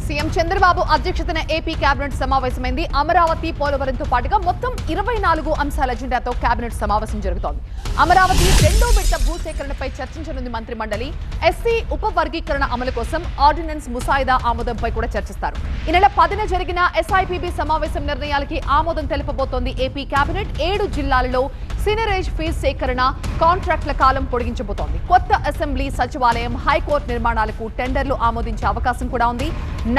CM Chandrababu అధ్యక్షతన AP cabinet సమావేశమైంది. Amaravati, పోలవరంతో పాటుగా మొత్తం 24 అంశాల ఎజెండాతో కేబినెట్ సమావేశం జరుగుతోంది. అమరావతి రెండో విడత భూసేకరణపై చర్చించనుంది మంత్రి మండలి. ఎస్సీ ఉపవర్గీకరణ అమలు కోసం ఆర్డినెన్స్ ముసాయిదా ఆమోదంపై కూడా చర్చిస్తారు. ఈ నెల 10న జరిగిన ఎస్ఐపిబి సమావేశం నిర్ణయాలకి ఆమోదం తెలుపబోతోంది ఏపీ కేబినెట్. 7 జిల్లాలలో సీనరేజ్ ఫీజు సేకరణ కాంట్రాక్టుల కాలం పొడిగించబోతోంది. కొత్త అసెంబ్లీ, సచివాలయం, హైకోర్టు నిర్మాణాలకు టెండర్లు ఆమోదించే అవకాశం కూడా ఉంది.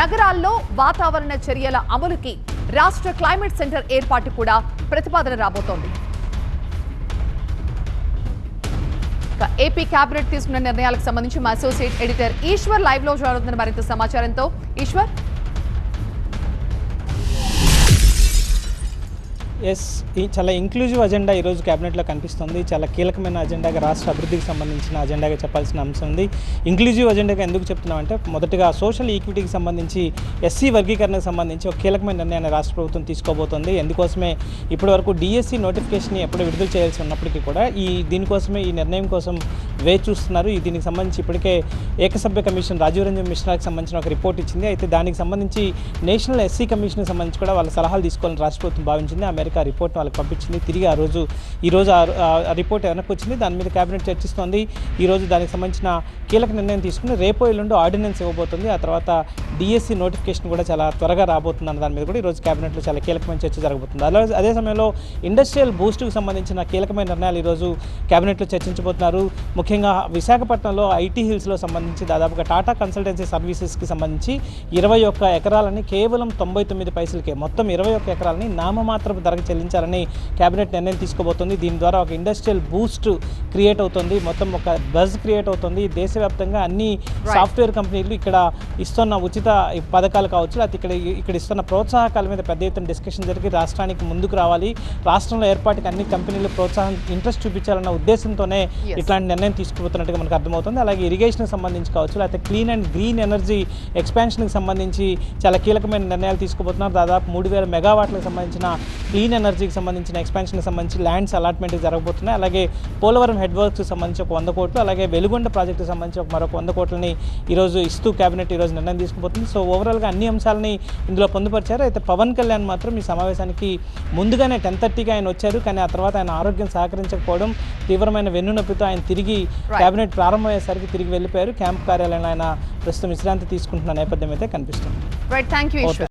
నగరాల్లో వాతావరణ చర్యల అమలుకి రాష్ట్ర క్లైమేట్ సెంటర్ ఏర్పాటు కూడా ప్రతిపాదన రాబోతోంది. ఏపీ కేబినెట్ తీసుకున్న నిర్ణయాలకు సంబంధించి మా అసోసియేట్ ఎడిటర్ ఈశ్వర్ లైవ్ లో జాయిన్ అవుతున్న మరింత సమాచారంతో. ఈశ్వర్, చాలా ఇంక్లూజివ్ అజెండా ఈరోజు క్యాబినెట్లో కనిపిస్తుంది. చాలా కీలకమైన అజెండాగా, రాష్ట్ర అభివృద్ధికి సంబంధించిన అజెండాగా చెప్పాల్సిన అంశం ఉంది. ఇంక్లూజివ్ అజెండాగా ఎందుకు చెప్తున్నామంటే, మొదటగా సోషల్ ఈక్విటీకి సంబంధించి, ఎస్సీ వర్గీకరణకు సంబంధించి ఒక కీలకమైన నిర్ణయాన్ని రాష్ట్ర ప్రభుత్వం తీసుకోబోతోంది. ఎందుకోసమే ఇప్పటివరకు డిఎస్సి నోటిఫికేషన్ని ఎప్పుడు విడుదల చేయాల్సి ఉన్నప్పటికీ కూడా దీనికోసమే ఈ నిర్ణయం కోసం వేచి చూస్తున్నారు. దీనికి సంబంధించి ఇప్పటికే ఏకసభ్య కమిషన్ రాజీవ్ రంజన్ మిశ్రాకి సంబంధించిన ఒక రిపోర్ట్ ఇచ్చింది. అయితే దానికి సంబంధించి నేషనల్ ఎస్సీ కమిషన్కి సంబంధించి కూడా వాళ్ళ సలహాలు తీసుకోవాలని రాష్ట్ర ప్రభుత్వం భావించింది. అమెరికా రిపోర్ట్ వాళ్ళకి పంపించింది. తిరిగి ఈరోజు ఆ రిపోర్ట్ వెనక్కి వచ్చింది. దాని మీద కేబినెట్ చర్చిస్తోంది. ఈరోజు దానికి సంబంధించిన కీలక నిర్ణయం తీసుకుని రేపో ఎల్లుండో ఆర్డినెన్స్ ఇవ్వబోతుంది. ఆ తర్వాత డిఎస్సి నోటిఫికేషన్ కూడా చాలా త్వరగా రాబోతుంది అన్న దాని మీద కూడా ఈరోజు కేబినెట్లో చాలా కీలకమైన చర్చ జరగబోతుంది. అదే సమయంలో ఇండస్ట్రియల్ బూస్ట్కి సంబంధించిన కీలకమైన నిర్ణయాలు ఈరోజు కేబినెట్లో చర్చించబోతున్నారు. ముఖ్యంగా విశాఖపట్నంలో ఐటీ హిల్స్లో సంబంధించి దాదాపుగా టాటా కన్సల్టెన్సీ సర్వీసెస్కి సంబంధించి 21 ఎకరాలని కేవలం 99 పైసలకే, మొత్తం 21 ఎకరాలని నామమాత్రపు ధరకు చెల్లించాలని కేబినెట్ నిర్ణయం తీసుకోబోతుంది. దీని ద్వారా ఒక ఇండస్ట్రియల్ బూస్ట్ క్రియేట్ అవుతుంది, మొత్తం ఒక బజ్ క్రియేట్ అవుతుంది. దేశవ్యాప్తంగా అన్ని సాఫ్ట్వేర్ కంపెనీలు ఇక్కడ ఇస్తున్న ఉచిత పథకాలు కావచ్చు, లేకపోతే ఇక్కడ ఇస్తున్న ప్రోత్సాహకాల మీద పెద్ద ఎత్తున డిస్కషన్ జరిగి రాష్ట్రానికి ముందుకు రావాలి, రాష్ట్రంలో ఏర్పాటుకి అన్ని కంపెనీలు ఇంట్రెస్ట్ చూపించాలన్న ఉద్దేశంతోనే ఇట్లాంటి నిర్ణయం తీసుకుపోతున్నట్టుగా మనకు అర్థమవుతుంది. అలాగే ఇరిగేషన్కి సంబంధించి కావచ్చు, లేకపోతే క్లీన్ అండ్ గ్రీన్ ఎనర్జీ ఎక్స్పాన్షన్కి సంబంధించి చాలా కీలకమైన నిర్ణయాలు తీసుకుపోతున్నారు. దాదాపు 3000 మెగావాట్లకు సంబంధించిన క్లీన్ ఎనర్జీకి సంబంధించిన ఎక్స్పాన్షన్కి సంబంధించి ల్యాండ్స్ అలాట్మెంట్కి జరగబోతున్నాయి. అలాగే పోలవరం హెడ్ వర్క్స్కి సంబంధించి ఒక 100 కోట్లు, అలాగే వెలుగొండ ప్రాజెక్టుకి సంబంధించి మరొక 100 కోట్లని ఈరోజు ఇస్తూ కేబినెట్ ఈరోజు నిర్ణయం తీసుకుపోతుంది. సో ఓవరాల్గా అన్ని అంశాలని ఇందులో పొందుపరిచారు. అయితే పవన్ కళ్యాణ్ మాత్రం ఈ సమావేశానికి ముందుగానే 10:30కి ఆయన వచ్చారు. కానీ ఆ తర్వాత ఆయన ఆరోగ్యం సహకరించకపోవడం, తీవ్రమైన వెన్నునొప్పితో ఆయన తిరిగి కేబినెట్ ప్రారంభమయ్యేసరికి తిరిగి వెళ్ళిపోయారు. క్యాంప్ కార్యాలయంలో ఆయన ప్రస్తుతం విశ్రాంతి తీసుకుంటున్న నేపథ్యం అయితే కనిపిస్తుంది.